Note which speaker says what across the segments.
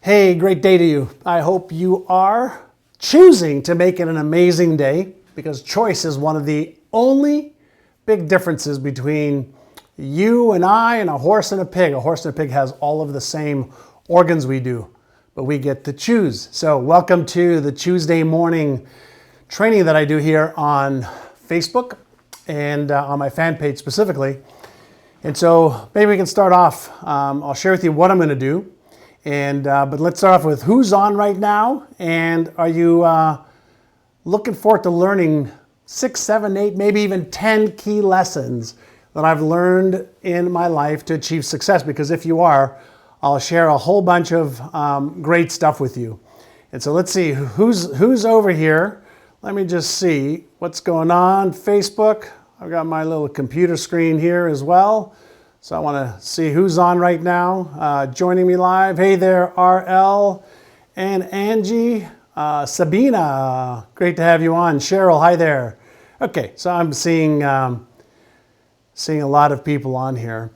Speaker 1: Hey, great day to you. I hope you are choosing to make it an amazing day, because choice is one of the only big differences between you and I and a horse and a pig. A horse and a pig has all of the same organs we do, but we get to choose. So welcome to the Tuesday morning training that I do here on Facebook and on my fan page specifically. And so maybe we can start off. I'll share with you what I'm going to do. But let's start off with who's on right now, and are you looking forward to learning 6, 7, 8, maybe even 10 key lessons that I've learned in my life to achieve success? Because if you are, I'll share a whole bunch of great stuff with you. And so let's see who's over here. Let me just see what's going on. Facebook, I've got my little computer screen here as well. So I want to see who's on right now, joining me live. Hey there, RL and Angie, Sabina, great to have you on. Cheryl, hi there. Okay, so I'm seeing a lot of people on here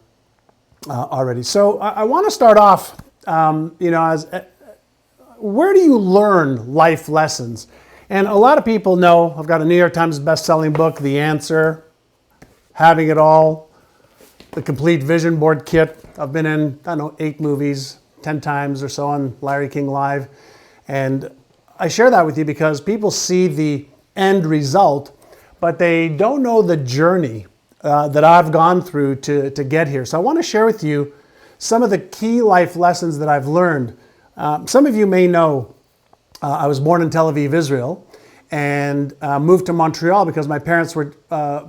Speaker 1: already. So I want to start off, where do you learn life lessons? And a lot of people know I've got a New York Times best-selling book, The Answer, Having It All, the complete vision board kit. I've been in, 8 movies, 10 times or so on Larry King Live. And I share that with you because people see the end result, but they don't know the journey that I've gone through to get here. So I want to share with you some of the key life lessons that I've learned. Some of you may know I was born in Tel Aviv, Israel, and moved to Montreal because my parents were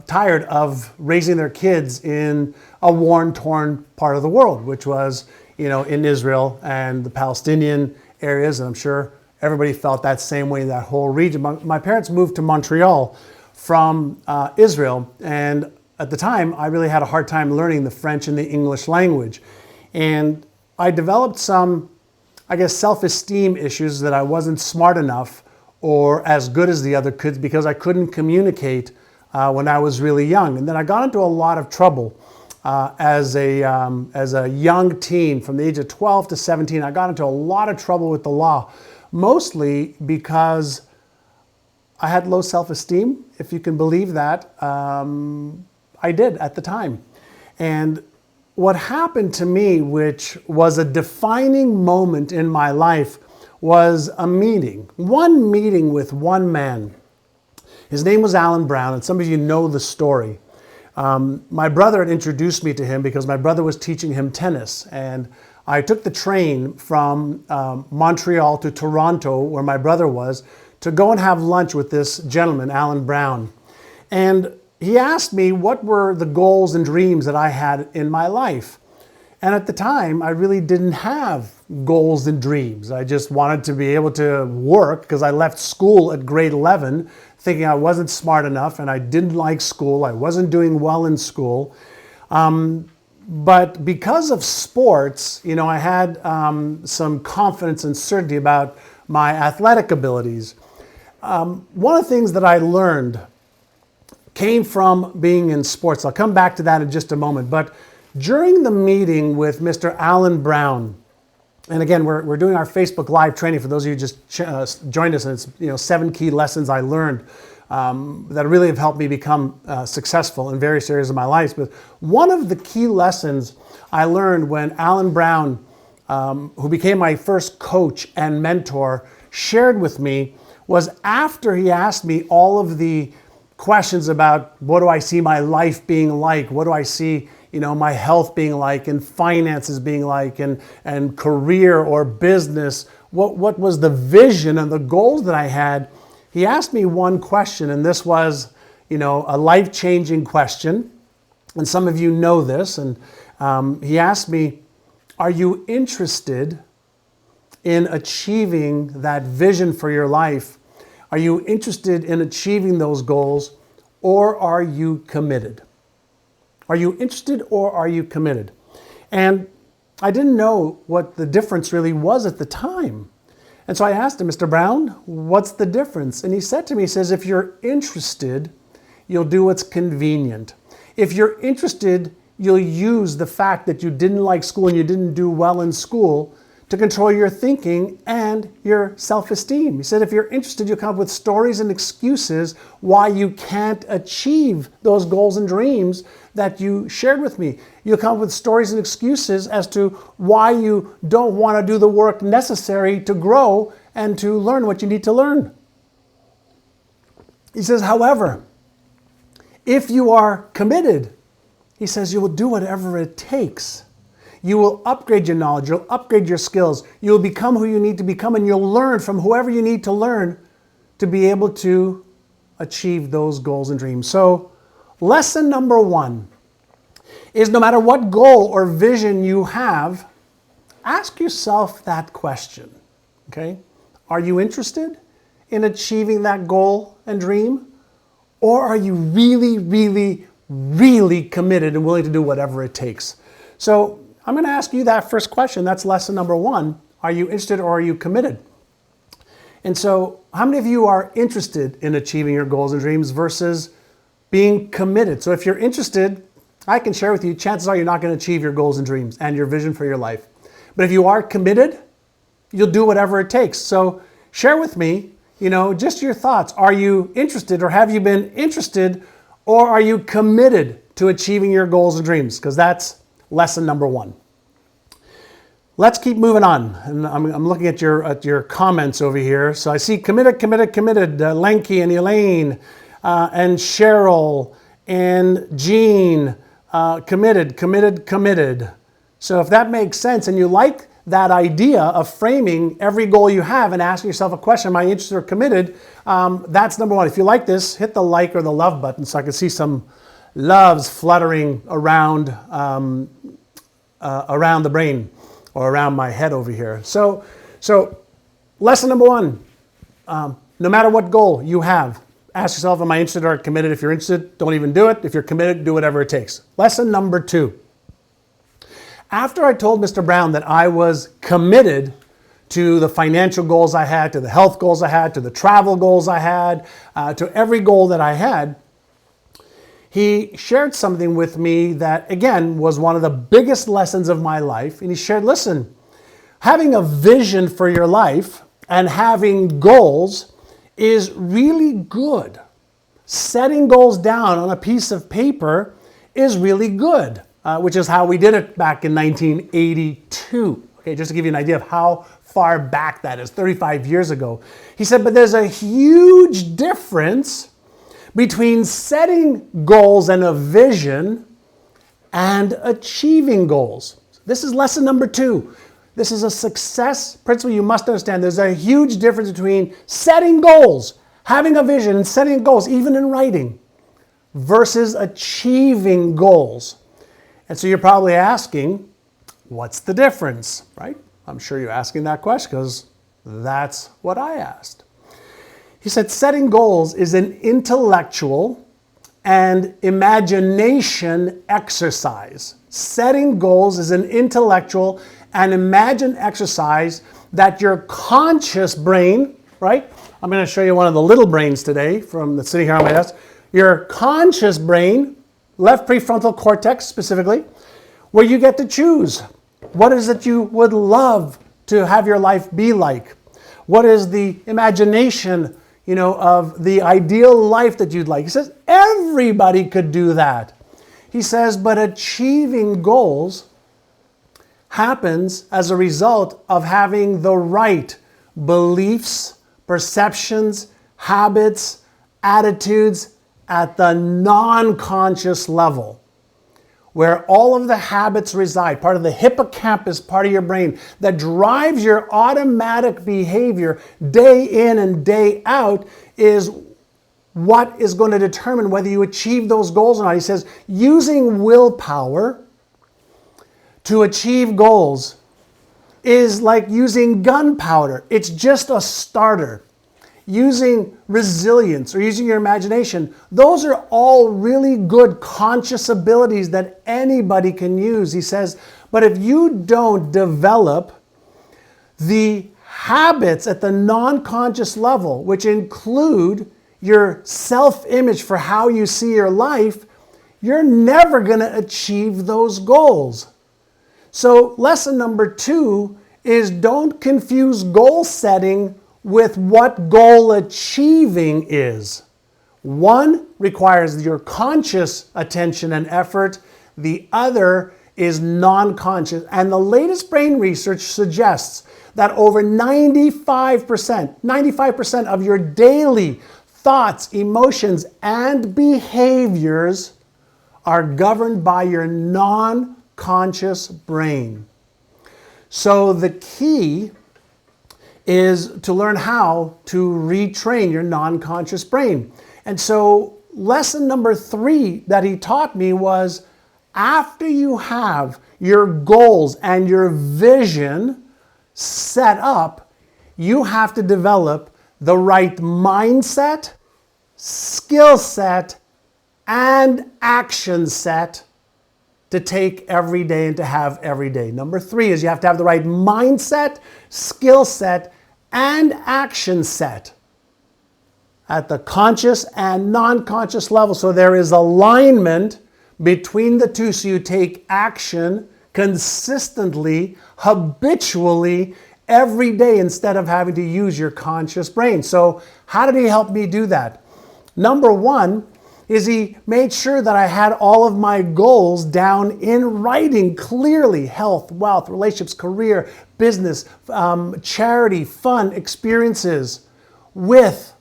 Speaker 1: tired of raising their kids in a war-torn part of the world, which was, in Israel and the Palestinian areas. And I'm sure everybody felt that same way in that whole region. My parents moved to Montreal from Israel, and at the time, I really had a hard time learning the French and the English language. And I developed some, self-esteem issues that I wasn't smart enough or as good as the other kids because I couldn't communicate when I was really young. And then I got into a lot of trouble as a young teen. From the age of 12 to 17, I got into a lot of trouble with the law, mostly because I had low self-esteem, if you can believe that. I did at the time. And what happened to me, which was a defining moment in my life, was one meeting with one man. His name was Alan Brown, and some of you know the story. My brother had introduced me to him because my brother was teaching him tennis, and I took the train from Montreal to Toronto, where my brother was, to go and have lunch with this gentleman, Alan Brown. And he asked me what were the goals and dreams that I had in my life. And at the time, I really didn't have goals and dreams. I just wanted to be able to work because I left school at grade 11 thinking I wasn't smart enough and I didn't like school. I wasn't doing well in school. But because of sports, I had some confidence and certainty about my athletic abilities. One of the things that I learned came from being in sports. I'll come back to that in just a moment. But during the meeting with Mr. Alan Brown, and again, we're doing our Facebook Live training for those of you who just joined us, and it's 7 key lessons I learned that really have helped me become successful in various areas of my life. But one of the key lessons I learned when Alan Brown, who became my first coach and mentor, shared with me was after he asked me all of the questions about what do I see my life being like, what do I see my health being like, and finances being like, and career or business, what was the vision and the goals that I had. He asked me one question, and this was, a life-changing question. And some of you know this. And he asked me, are you interested in achieving that vision for your life? Are you interested in achieving those goals, or are you committed? Are you interested or are you committed? And I didn't know what the difference really was at the time. And so I asked him, Mr. Brown, what's the difference? And he said to me, he says, if you're interested, you'll do what's convenient. If you're interested, you'll use the fact that you didn't like school and you didn't do well in school to control your thinking and your self-esteem. He said if you're interested, you'll come up with stories and excuses why you can't achieve those goals and dreams that you shared with me. You'll come up with stories and excuses as to why you don't want to do the work necessary to grow and to learn what you need to learn. He says, however, if you are committed, he says you will do whatever it takes. You will upgrade your knowledge, you'll upgrade your skills, you'll become who you need to become, and you'll learn from whoever you need to learn to be able to achieve those goals and dreams. So, lesson number 1 is no matter what goal or vision you have, ask yourself that question, okay? Are you interested in achieving that goal and dream? Or are you really, really, really committed and willing to do whatever it takes? So I'm going to ask you that first question. That's lesson number 1. Are you interested or are you committed? And so how many of you are interested in achieving your goals and dreams versus being committed? So if you're interested, I can share with you, chances are you're not going to achieve your goals and dreams and your vision for your life. But if you are committed, you'll do whatever it takes. So share with me, just your thoughts. Are you interested or have you been interested or are you committed to achieving your goals and dreams? Because that's lesson number 1. Let's keep moving on. And I'm looking at your comments over here. So I see committed, Lenky and Elaine and Cheryl and Jean, committed. So if that makes sense and you like that idea of framing every goal you have and asking yourself a question, am I interested or committed? That's number 1. If you like this, hit the like or the love button so I can see some loves fluttering around the brain or around my head over here. So lesson number 1, no matter what goal you have, ask yourself, am I interested or committed? If you're interested, don't even do it. If you're committed, do whatever it takes. Lesson number 2. After I told Mr. Brown that I was committed to the financial goals I had, to the health goals I had, to the travel goals I had, to every goal that I had, he shared something with me that, again, was one of the biggest lessons of my life. And he shared, listen, having a vision for your life and having goals is really good. Setting goals down on a piece of paper is really good. Which is how we did it back in 1982. Okay, just to give you an idea of how far back that is, 35 years ago. He said, but there's a huge difference between setting goals and a vision and achieving goals. This is lesson number 2. This is a success principle you must understand. There's a huge difference between setting goals, having a vision and setting goals, even in writing, versus achieving goals. And so you're probably asking, what's the difference, right? I'm sure you're asking that question because that's what I asked. He said, setting goals is an intellectual and imagination exercise. Setting goals is an intellectual and imagine exercise that your conscious brain, right? I'm going to show you one of the little brains today from the sitting here on my desk. Your conscious brain, left prefrontal cortex specifically, where you get to choose. What is it you would love to have your life be like? What is the imagination, of the ideal life that you'd like? He says everybody could do that. He says, but achieving goals happens as a result of having the right beliefs, perceptions, habits, attitudes, at the non-conscious level, where all of the habits reside, part of the hippocampus, part of your brain, that drives your automatic behavior day in and day out, is what is going to determine whether you achieve those goals or not. He says, using willpower to achieve goals is like using gunpowder. It's just a starter. Using resilience or using your imagination, those are all really good conscious abilities that anybody can use. He says, but if you don't develop the habits at the non-conscious level, which include your self-image for how you see your life, you're never going to achieve those goals. So lesson number 2 is don't confuse goal setting with what goal achieving is. One requires your conscious attention and effort. The other is non-conscious. And the latest brain research suggests that over 95% of your daily thoughts, emotions, and behaviors are governed by your non-conscious brain. So the key is to learn how to retrain your non-conscious brain. And so lesson number 3 that he taught me was, after you have your goals and your vision set up, you have to develop the right mindset, skill set, and action set to take every day and to have every day. Number 3 is you have to have the right mindset, skill set, and action set at the conscious and non-conscious level. So there is alignment between the two, so you take action consistently, habitually, every day instead of having to use your conscious brain. So how did he help me do that? Number 1 is he made sure that I had all of my goals down in writing clearly: health, wealth, relationships, career, business, charity, fun, experiences, with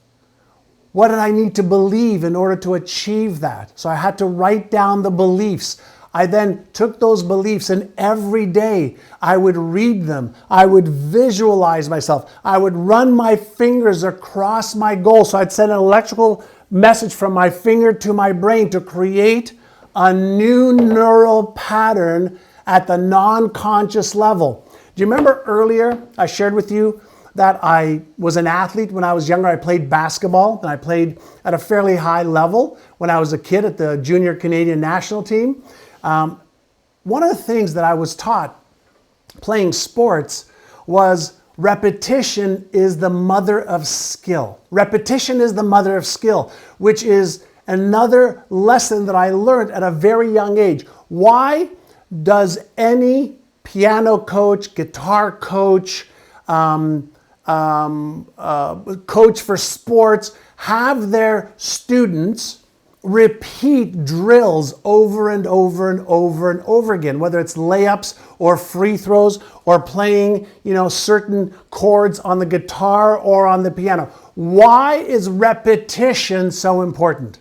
Speaker 1: what did I need to believe in order to achieve that? So I had to write down the beliefs. I then took those beliefs, and every day I would read them. I would visualize myself. I would run my fingers across my goal. So I'd send an electrical message from my finger to my brain to create a new neural pattern at the non-conscious level. Do you remember earlier I shared with you that I was an athlete when I was younger? I played basketball, and I played at a fairly high level when I was a kid at the junior Canadian national team. One of the things that I was taught playing sports was repetition is the mother of skill. Repetition is the mother of skill, which is another lesson that I learned at a very young age. Why does any piano coach, guitar coach, coach for sports have their students repeat drills over and over and over and over again, whether it's layups or free throws or playing, certain chords on the guitar or on the piano? Why is repetition so important?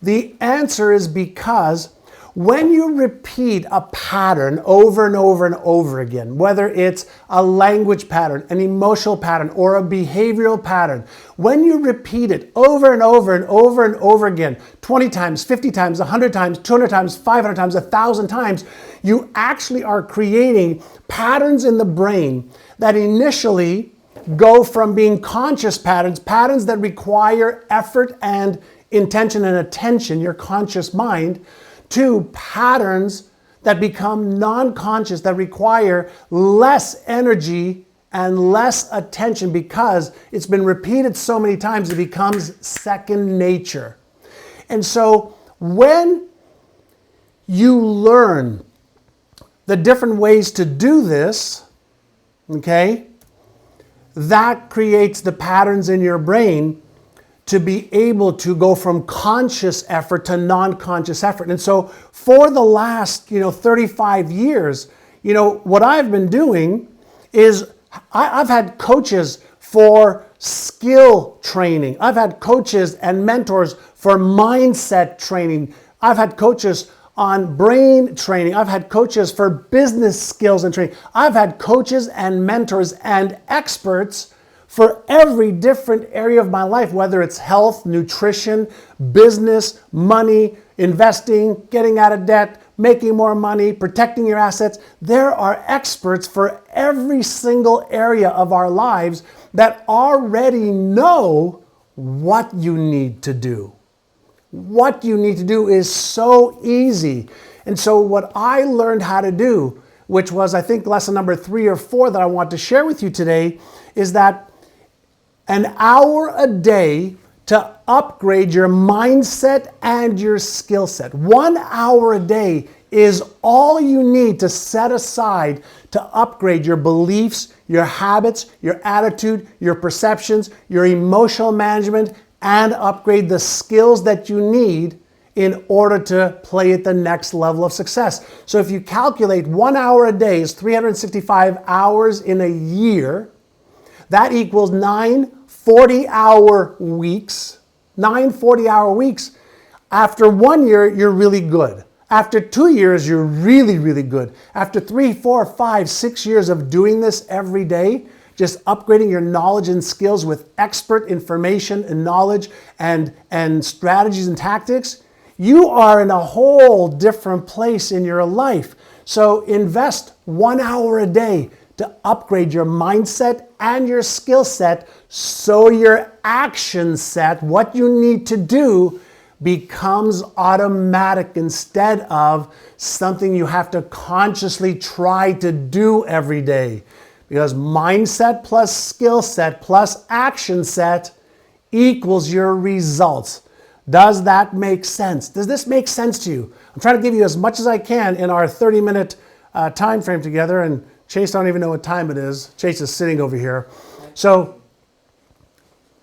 Speaker 1: The answer is because when you repeat a pattern over and over and over again, whether it's a language pattern, an emotional pattern, or a behavioral pattern, when you repeat it over and over and over and over again, 20 times, 50 times, 100 times, 200 times, 500 times, 1,000 times, you actually are creating patterns in the brain that initially go from being conscious patterns, patterns that require effort and intention and attention, your conscious mind, to patterns that become non-conscious, that require less energy and less attention because it's been repeated so many times it becomes second nature. And so when you learn the different ways to do this, okay, that creates the patterns in your brain to be able to go from conscious effort to non-conscious effort. And so for the last, 35 years, what I've been doing is I've had coaches for skill training. I've had coaches and mentors for mindset training. I've had coaches on brain training. I've had coaches for business skills and training. I've had coaches and mentors and experts for every different area of my life, whether it's health, nutrition, business, money, investing, getting out of debt, making more money, protecting your assets. There are experts for every single area of our lives that already know what you need to do. What you need to do is so easy. And so what I learned how to do, which was I think lesson number 3 or 4 that I want to share with you today, is that an hour a day to upgrade your mindset and your skill set. 1 hour a day is all you need to set aside to upgrade your beliefs, your habits, your attitude, your perceptions, your emotional management, and upgrade the skills that you need in order to play at the next level of success. So if you calculate 1 hour a day is 365 hours in a year, that equals 9 40-hour weeks. 9 40-hour weeks. After 1 year, you're really good. After 2 years, you're really, really good. After 3, 4, 5, 6 years of doing this every day, just upgrading your knowledge and skills with expert information and knowledge and strategies and tactics, you are in a whole different place in your life. So invest 1 hour a day to upgrade your mindset and your skill set so your action set, what you need to do, becomes automatic instead of something you have to consciously try to do every day. Because mindset plus skill set plus action set equals your results. Does that make sense? Does this make sense to you? I'm trying to give you as much as I can in our 30-minute time frame together, and Chase, I don't even know what time it is. Chase is sitting over here. So,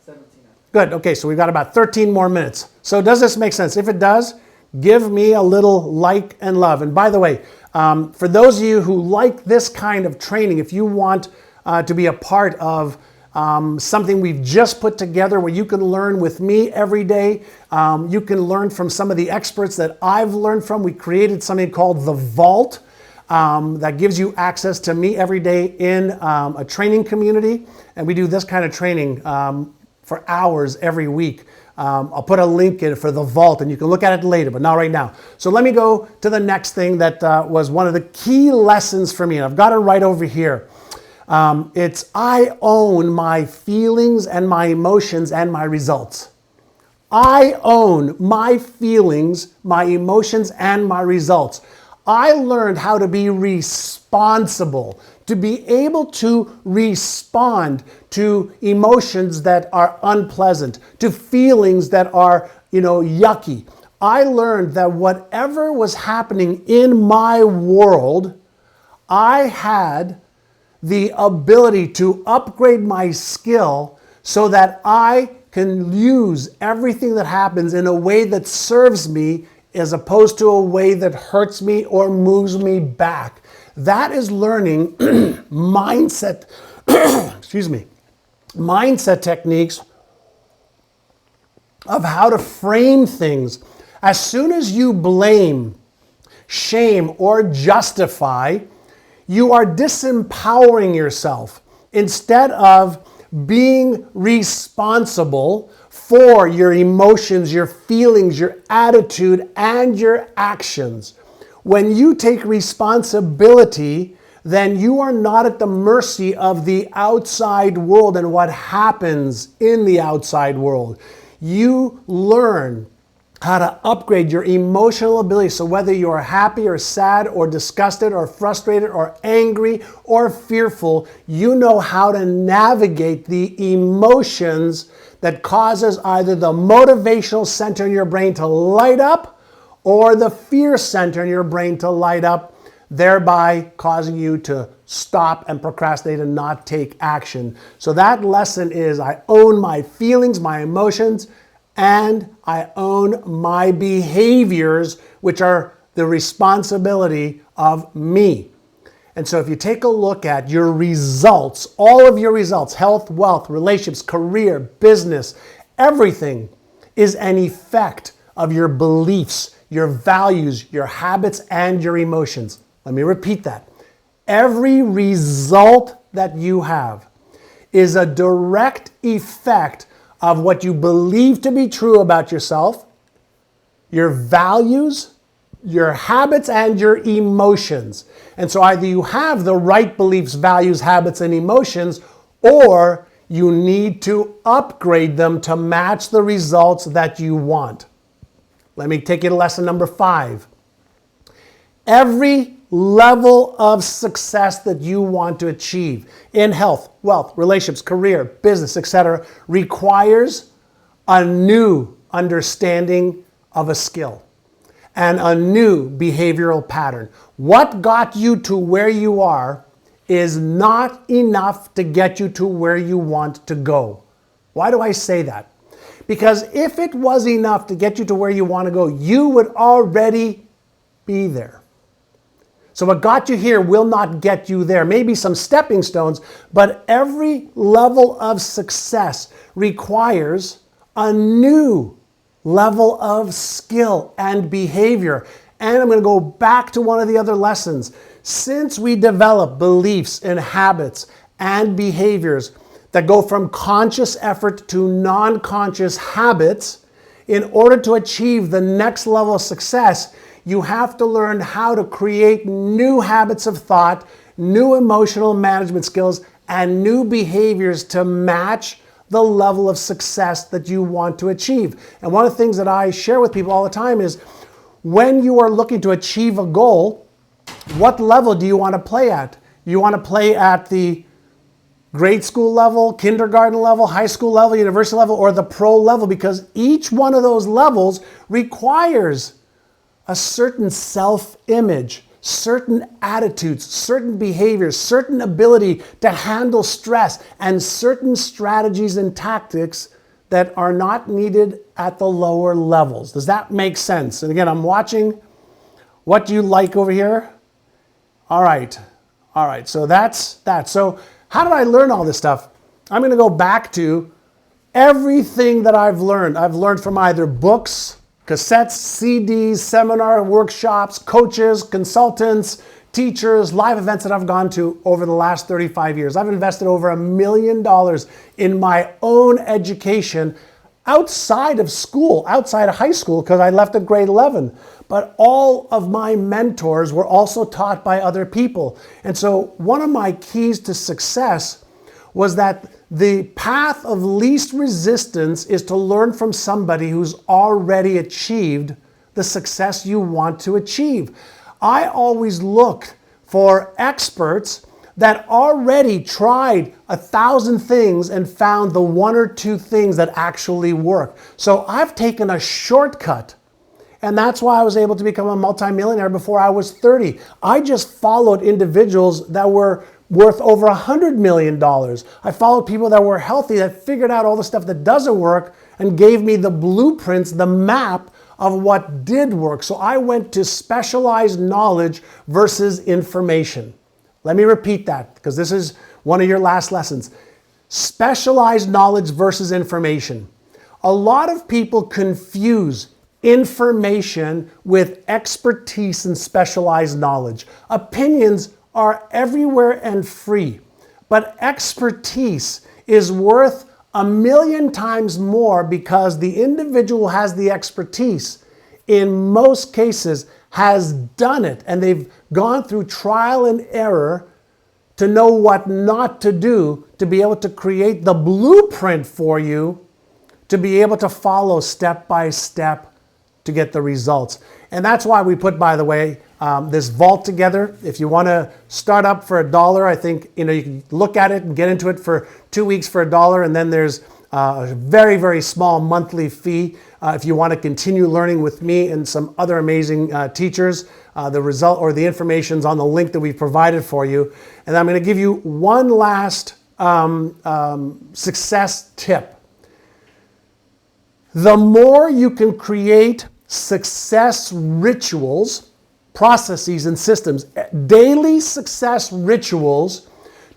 Speaker 2: 17.
Speaker 1: Good. Okay, so we've got about 13 more minutes. So does this make sense? If it does, give me a little like and love. And by the way, for those of you who like this kind of training, if you want to be a part of something we've just put together where you can learn with me every day, you can learn from some of the experts that I've learned from. We created something called The Vault that gives you access to me every day in a training community. And we do this kind of training for hours every week. I'll put a link in for The Vault and you can look at it later, but not right now. So let me go to the next thing that was one of the key lessons for me. And I've got it right over here. It's I own my feelings and my emotions and my results. I own my feelings, my emotions, and my results. I learned how to be responsible, to be able to respond to emotions that are unpleasant, to feelings that are, yucky. I learned that whatever was happening in my world, I had the ability to upgrade my skill so that I can use everything that happens in a way that serves me as opposed to a way that hurts me or moves me back. That is learning mindset, mindset techniques of how to frame things. As soon as you blame, shame, or justify, you are disempowering yourself instead of being responsible for your emotions, your feelings, your attitude, and your actions. When you take responsibility, then you are not at the mercy of the outside world and what happens in the outside world. You learn how to upgrade your emotional ability. So whether you are happy or sad or disgusted or frustrated or angry or fearful, you know how to navigate the emotions that causes either the motivational center in your brain to light up or the fear center in your brain to light up, thereby causing you to stop and procrastinate and not take action. So that lesson is I own my feelings, my emotions, and I own my behaviors, which are the responsibility of me. And so if you take a look at your results, all of your results, health, wealth, relationships, career, business, everything is an effect of your beliefs, your values, your habits, and your emotions. Let me repeat that. Every result that you have is a direct effect of what you believe to be true about yourself, your values, your habits, and your emotions. And so either you have the right beliefs, values, habits, and emotions, or you need to upgrade them to match the results that you want. Let me take you to lesson number 5. Every level of success that you want to achieve in health, wealth, relationships, career, business, etc., requires a new understanding of a skill and a new behavioral pattern. What got you to where you are is not enough to get you to where you want to go. Why do I say that? Because if it was enough to get you to where you want to go, you would already be there. So what got you here will not get you there. Maybe some stepping stones, but every level of success requires a new level of skill and behavior. And I'm going to go back to one of the other lessons. Since we develop beliefs and habits and behaviors that go from conscious effort to non-conscious habits, in order to achieve the next level of success, you have to learn how to create new habits of thought, new emotional management skills, and new behaviors to match the level of success that you want to achieve. And one of the things that I share with people all the time is when you are looking to achieve a goal, what level do you want to play at? You want to play at the grade school level, kindergarten level, high school level, university level, or the pro level, because each one of those levels requires a certain self-image, certain attitudes, certain behaviors, certain ability to handle stress, and certain strategies and tactics that are not needed at the lower levels. Does that make sense? And again, I'm watching. What do you like over here? All right, so that's that. So how did I learn all this stuff? I'm going to go back to everything that I've learned. I've learned from either books, cassettes, CDs, seminar, workshops, coaches, consultants, teachers, live events that I've gone to over the last 35 years. I've invested over $1 million in my own education outside of school, outside of high school, because I left at grade 11. But all of my mentors were also taught by other people. And so one of my keys to success was that the path of least resistance is to learn from somebody who's already achieved the success you want to achieve. I always looked for experts that already tried 1,000 things and found the one or two things that actually work. So I've taken a shortcut. And that's why I was able to become a multimillionaire before I was 30. I just followed individuals that were worth over $100 million. I followed people that were healthy, that figured out all the stuff that doesn't work and gave me the blueprints, the map of what did work. So I went to specialized knowledge versus information. Let me repeat that, because this is one of your last lessons. Specialized knowledge versus information. A lot of people confuse information with expertise and specialized knowledge. Opinions are everywhere and free, but expertise is worth 1,000,000 times more because the individual who has the expertise, in most cases, has done it, and they've gone through trial and error to know what not to do to be able to create the blueprint for you to be able to follow step by step to get the results. And that's why we put, by the way, this vault together. If you want to start up for $1, I think you can look at it and get into it for 2 weeks for $1, and then there's a very, very small monthly fee if you want to continue learning with me and some other amazing teachers. The result or the information's on the link that we've provided for you. And I'm going to give you one last success tip. The more you can create success rituals, processes, and systems, daily success rituals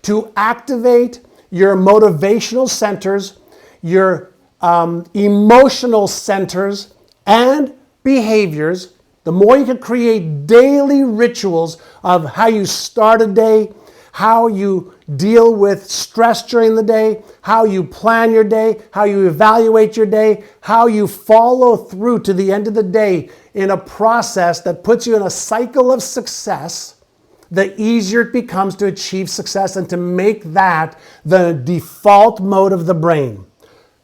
Speaker 1: to activate your motivational centers, your emotional centers, and behaviors, the more you can create daily rituals of how you start a day, how you deal with stress during the day, how you plan your day, how you evaluate your day, how you follow through to the end of the day in a process that puts you in a cycle of success, the easier it becomes to achieve success and to make that the default mode of the brain.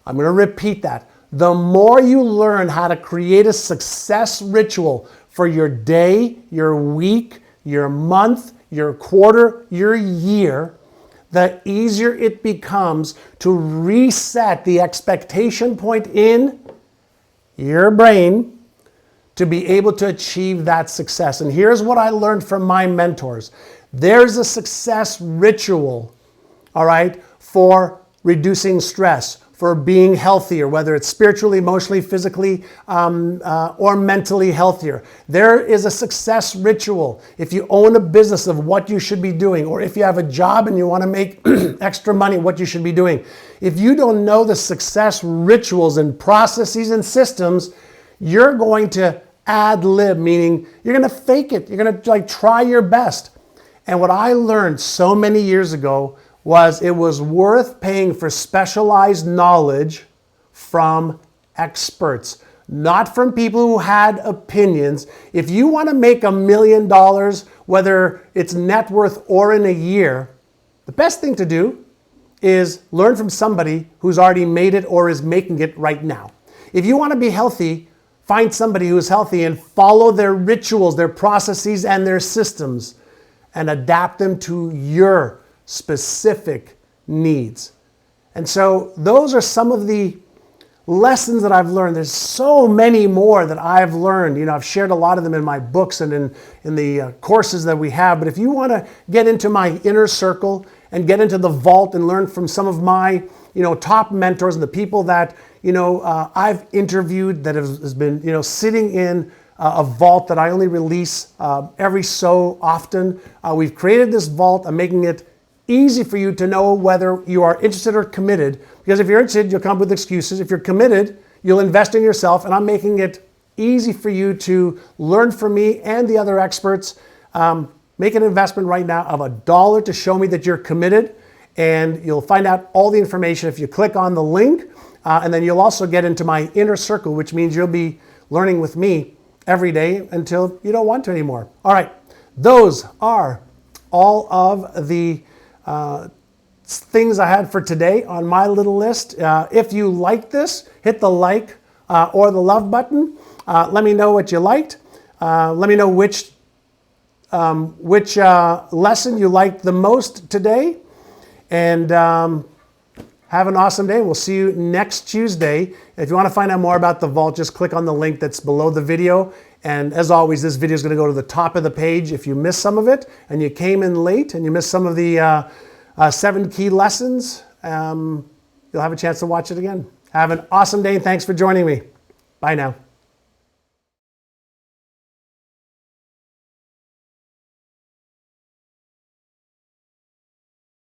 Speaker 1: I'm going to repeat that. The more you learn how to create a success ritual for your day, your week, your month, your quarter, your year, the easier it becomes to reset the expectation point in your brain to be able to achieve that success. And here's what I learned from my mentors. There's a success ritual, all right, for reducing stress, for being healthier, whether it's spiritually, emotionally, physically, or mentally healthier. There is a success ritual. If you own a business, of what you should be doing, or if you have a job and you want to make extra money, what you should be doing. If you don't know the success rituals and processes and systems, you're going to ad lib, meaning you're going to fake it. You're going to try your best. And what I learned so many years ago was it was worth paying for specialized knowledge from experts, not from people who had opinions. If you want to make $1 million, whether it's net worth or in a year, the best thing to do is learn from somebody who's already made it or is making it right now. If you want to be healthy, find somebody who's healthy and follow their rituals, their processes, and their systems, and adapt them to your specific needs. And so those are some of the lessons that I've learned. There's so many more that I've learned. You know, I've shared a lot of them in my books and in the courses that we have. But if you want to get into my inner circle and get into the vault and learn from some of my, top mentors and the people that, I've interviewed that has been, sitting in a vault that I only release every so often. We've created this vault. I'm making it easy for you to know whether you are interested or committed. Because if you're interested, you'll come up with excuses. If you're committed, you'll invest in yourself. And I'm making it easy for you to learn from me and the other experts. Make an investment right now of $1 to show me that you're committed. And you'll find out all the information if you click on the link. And then you'll also get into my inner circle, which means you'll be learning with me every day until you don't want to anymore. All right, those are all of the things I had for today on my little list. If you like this, hit the like or the love button. Let me know what you liked. Let me know which lesson you liked the most today. And have an awesome day. We'll see you next Tuesday. If you want to find out more about the vault, just click on the link that's below the video. And as always, this video is going to go to the top of the page. If you missed some of it and you came in late and you missed some of the 7 key lessons, you'll have a chance to watch it again. Have an awesome day and thanks for joining me. Bye now.